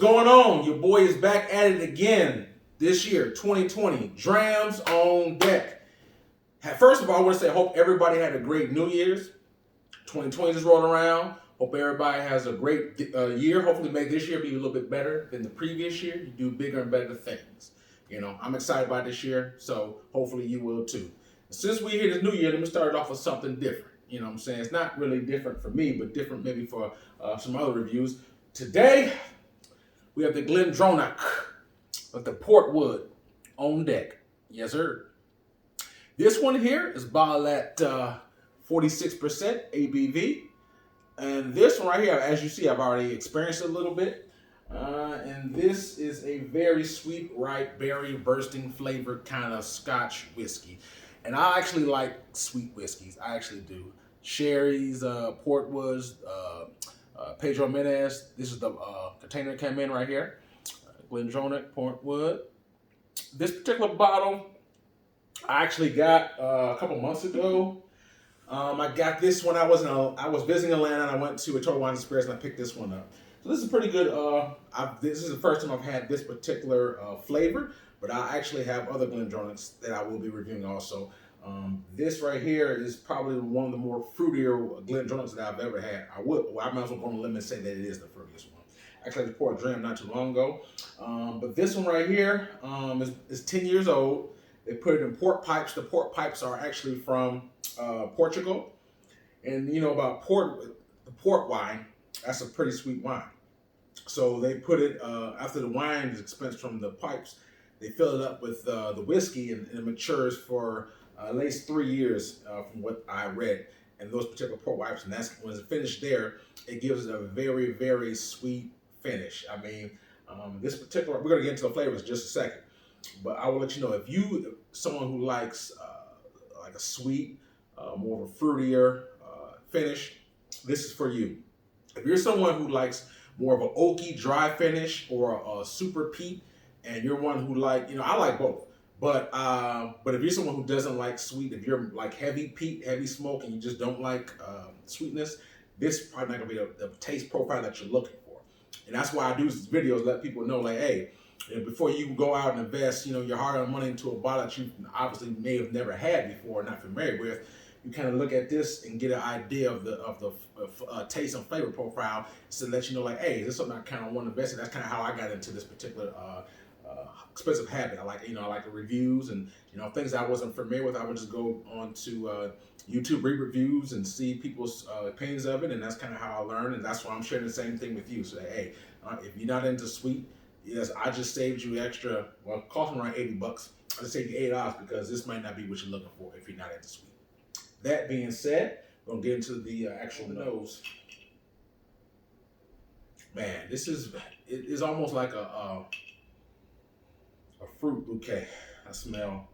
going on? Your boy is back at it again this year, 2020. Drams on deck. First of all, I want to say I hope everybody had a great New Year's. 2020 just rolled around. Hope everybody has a great year. Hopefully make this year be a little bit better than the previous year. You do bigger and better things. You know, I'm excited about this year, so hopefully you will too. Since we're here this new year, let me start it off with something different. You know what I'm saying? It's not really different for me, but different maybe for some other reviews. Today, we have the Glendronach with the Portwood on deck. Yes, sir. This one here is bottled at 46% ABV. And this one right here, as you see, I've already experienced it a little bit. And this is a very sweet, ripe, berry, bursting flavored kind of Scotch whiskey. And I actually like sweet whiskeys. I actually do. Sherry's, Portwoods, Pedro Menez. This is the container that came in right here. Glendronach Portwood. This particular bottle, I actually got a couple months ago. I got this when I was visiting Atlanta, and I went to a Total Wine Spirits and I picked this one up. So this is pretty good. This is the first time I've had this particular flavor, but I actually have other Glendronachs that I will be reviewing also. This right here is probably one of the more fruitier Glendronachs that I've ever had. I might as well go on a limb and say that it is the fruitiest one. Actually, I just poured a dram not too long ago. But this one right here is 10 years old. They put it in port pipes. The port pipes are actually from Portugal. And you know about the port wine, that's a pretty sweet wine. So they put it, after the wine is expensed from the pipes, they fill it up with the whiskey and it matures for at least 3 years from what I read. And those particular port wines, and that's when it's finished there, it gives it a very, very sweet finish. I mean, this particular, we're gonna get into the flavors in just a second, but I will let you know if you, someone who likes like a sweet, more of a fruitier finish, this is for you. If you're someone who likes more of an oaky, dry finish or a super peat, and you're one who I like both. But if you're someone who doesn't like sweet, if you're like heavy peat, heavy smoke, and you just don't like sweetness, this is probably not gonna be the taste profile that you're looking for. And that's why I do these videos, let people know, like, hey, before you go out and invest, your hard-earned money into a bottle that you obviously may have never had before, not familiar with, you kind of look at this and get an idea of the taste and flavor profile, to let you know, like, hey, is this something I kind of want to invest in? That's kind of how I got into this particular expensive habit. I like the reviews and things I wasn't familiar with. I would just go on to YouTube, read reviews, and see people's opinions of it, and that's kind of how I learn. And that's why I'm sharing the same thing with you. So, hey, if you're not into sweet, yes, I just saved you extra. Well, it cost me around $80. I just saved you $8 because this might not be what you're looking for if you're not into sweet. That being said, we're gonna get into the actual nose. Man, it is almost like a fruit bouquet. I smell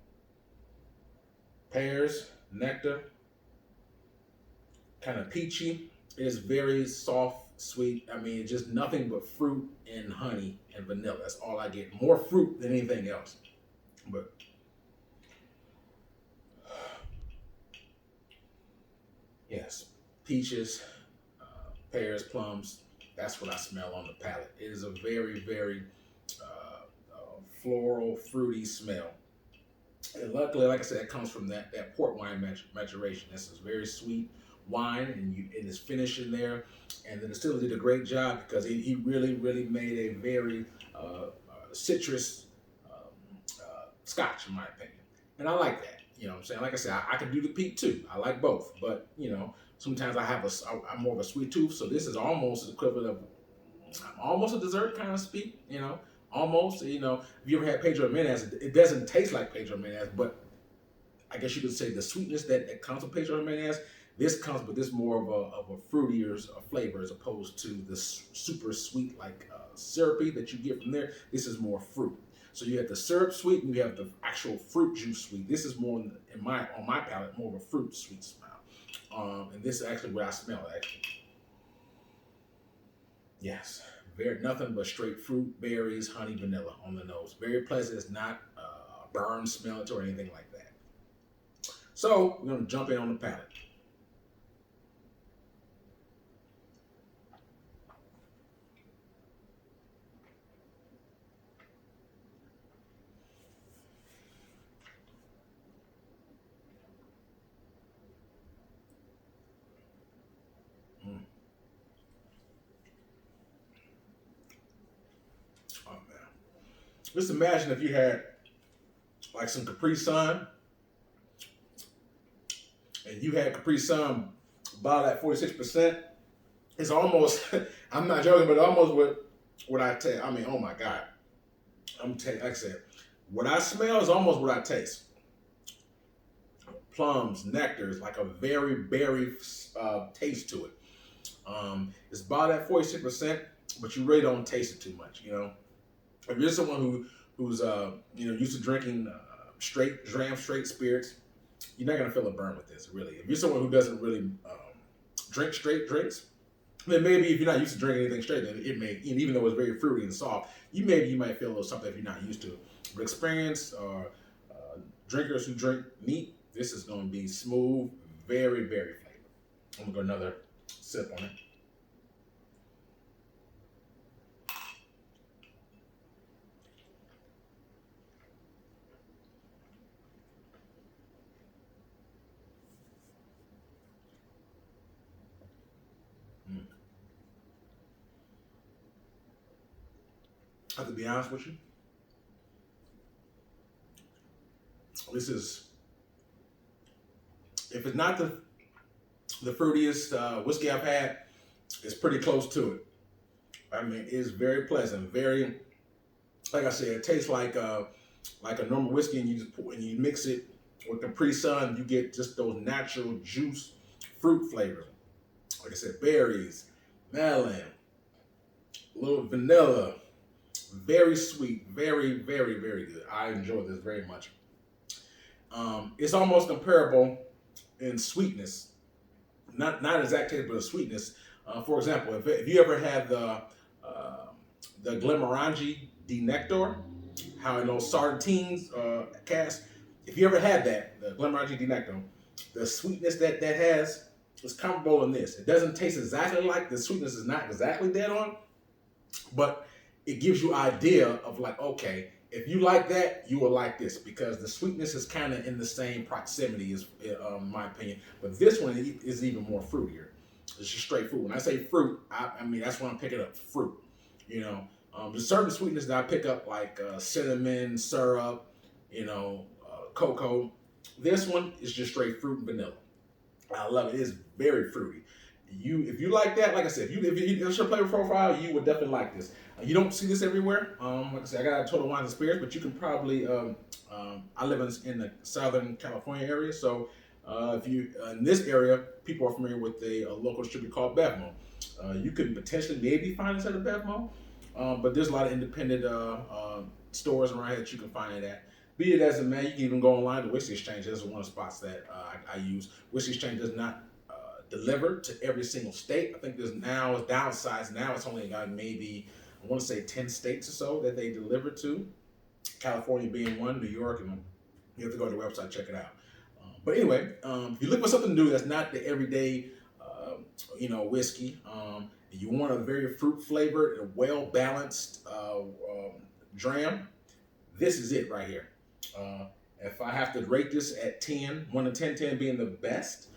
pears, nectar, kind of peachy. It is very soft, sweet. I mean, just nothing but fruit and honey and vanilla. That's all I get. More fruit than anything else. But yes, peaches, pears, plums. That's what I smell on the palate. It is a very, very floral, fruity smell. And luckily, like I said, it comes from that port wine maturation. This is very sweet wine, and it's finished in there. And the distiller did a great job because he really, really made a very citrus Scotch, in my opinion. And I like that. You know what I'm saying? Like I said, I can do the peat too. I like both. But, sometimes I'm more of a sweet tooth. So this is almost the equivalent of almost a dessert kind of speak, almost. If you ever had Pedro Menez, it doesn't taste like Pedro Menez, but I guess you could say the sweetness that comes with Pedro Menez, this comes with this more of a fruitier flavor as opposed to the super sweet, like syrupy that you get from there. This is more fruit. So you have the syrup sweet and you have the actual fruit juice sweet. This is more on my palate, more of a fruit sweet smell. And this is actually what I smell actually. Yes, nothing but straight fruit, berries, honey, vanilla on the nose. Very pleasant. It's not a burn smell or anything like that. So we're gonna jump in on the palate. Just imagine if you had like some Capri Sun, and you had Capri Sun bottled at 46%. It's almost, I'm not joking, but almost what I taste. I mean, oh my God. Like I said, what I smell is almost what I taste. Plums, nectars, like a very berry taste to it. It's bottled at 46%, but you really don't taste it too much. If you're someone who's used to drinking straight Drams, straight spirits, you're not gonna feel a burn with this. Really, if you're someone who doesn't really drink straight drinks, then maybe if you're not used to drinking anything straight, then it may, even though it's very fruity and soft, you might feel a little something if you're not used to it. But experienced drinkers who drink neat, this is going to be smooth, very, very flavored. I'm going to go another sip on it. I have to be honest with you. This is, if it's not the fruitiest whiskey I've had, it's pretty close to it. I mean, it's very pleasant, very, like I said, it tastes like a normal whiskey, and you mix it with Capri Sun, you get just those natural juice, fruit flavors. Like I said, berries, melon, a little vanilla, very sweet, very, very, very good. I enjoy this very much. It's almost comparable in sweetness, not exact taste, but a sweetness. For example, if you ever had the Glendronach Nectar, how in those sardines cast, if you ever had that, the Glendronach Nectar, the sweetness that has is comparable in this. It doesn't taste exactly like, the sweetness is not exactly dead on, but it gives you idea of like, okay, if you like that, you will like this, because the sweetness is kind of in the same proximity, as my opinion. But this one is even more fruitier. It's just straight fruit. When I say fruit, I mean that's when I'm picking up fruit. There's certain sweetness that I pick up, like cinnamon, syrup, cocoa. This one is just straight fruit and vanilla. I love it. It's very fruity. If you like that, like I said, if it's your flavor profile, you would definitely like this. You don't see this everywhere. Like I said, I got a Total Wines and Spirits, but you can probably. I live in the Southern California area, so if you in this area, people are familiar with a local distributor called Bevmo. You could potentially maybe find this at a Bevmo, but there's a lot of independent stores around here that you can find it at. Be it as it may, you can even go online to Whiskey Exchange. This is one of the spots that I use. Whiskey Exchange does not deliver to every single state. I think it's downsized. Now it's only got maybe, I want to say 10 states or so that they deliver to. California being one, New York, and you have to go to the website, check it out. But anyway, if you look for something new that's not the everyday, whiskey, you want a very fruit flavored and well balanced dram, this is it right here. If I have to rate this at 10, 1 to 10, 10 being the best,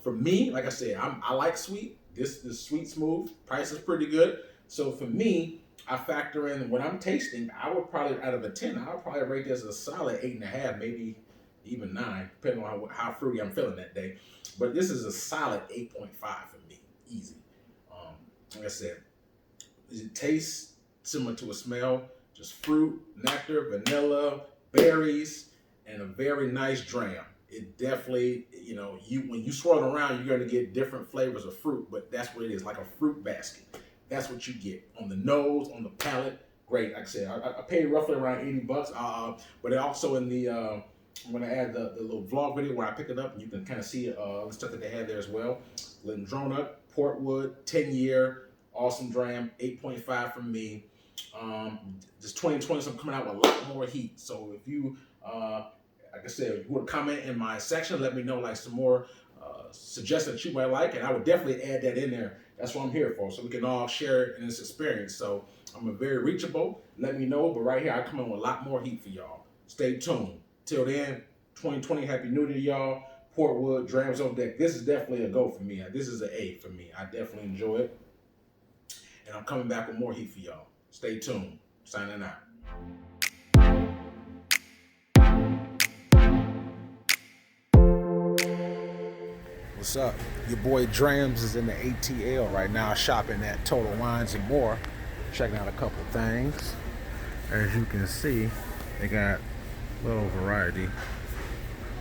for me, like I said, I like sweet. This is sweet, smooth. Price is pretty good. So for me, I factor in when I'm tasting, I would probably, out of a 10, I would probably rate this a solid 8.5, maybe even 9, depending on how fruity I'm feeling that day. But this is a solid 8.5 for me, easy. Like I said, it tastes similar to a smell, just fruit, nectar, vanilla, berries, and a very nice dram. It definitely, when you swirl it around, you're going to get different flavors of fruit, but that's what it is, like a fruit basket. That's what you get on the nose, on the palate. Great. Like I said, I paid roughly around $80, but it also in the, I'm going to add the little vlog video where I pick it up, and you can kind of see the stuff that they had there as well. Glendronach, Portwood, 10-year, awesome dram, 8.5 from me. This 2020, so I'm coming out with a lot more heat. So if you, like I said, if you want to comment in my section, let me know like some more suggestions that you might like, and I would definitely add that in there. That's what I'm here for, so we can all share in this experience. So I'm very reachable. Let me know, but right here, I come in with a lot more heat for y'all. Stay tuned. Till then, 2020, Happy New Year, y'all. Portwood, Drams on deck. This is definitely a go for me. This is an A for me. I definitely enjoy it. And I'm coming back with more heat for y'all. Stay tuned. Signing out. What's up? Your boy Drams is in the ATL right now, shopping at Total Wines and More, checking out a couple things. As you can see, they got a little variety.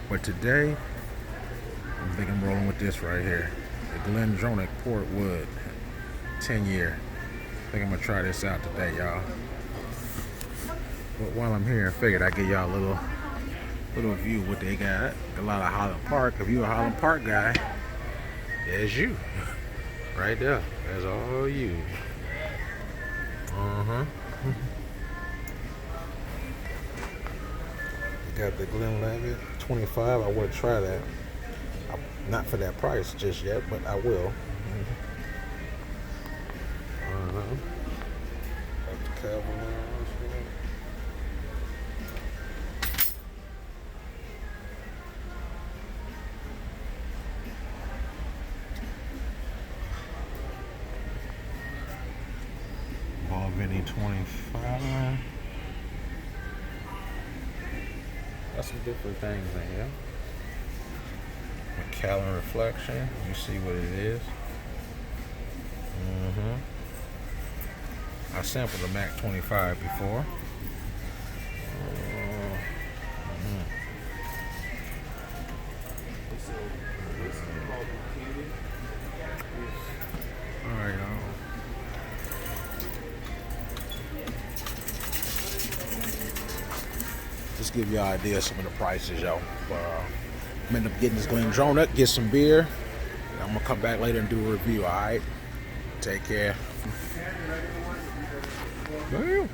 But today, I think I'm rolling with this right here, the Glendronach Port Wood, 10-year. I think I'm gonna try this out today, y'all. But while I'm here, I figured I'd give y'all a little view of what they got. A lot of Highland Park. If you're a Highland Park guy, there's you. Right there. That's all you. Got the Glenlivet 25. I would try that. Not for that price just yet, but I will. Got the Cavalier. Vinny 25. Got some different things in here. Macallan Reflection. You see what it is. I sampled the Mac 25 before. Alright, y'all. Just give you an idea of some of the prices, yo. I'm end up getting this Glendronach, get some beer. And I'm gonna come back later and do a review, alright? Take care. Damn.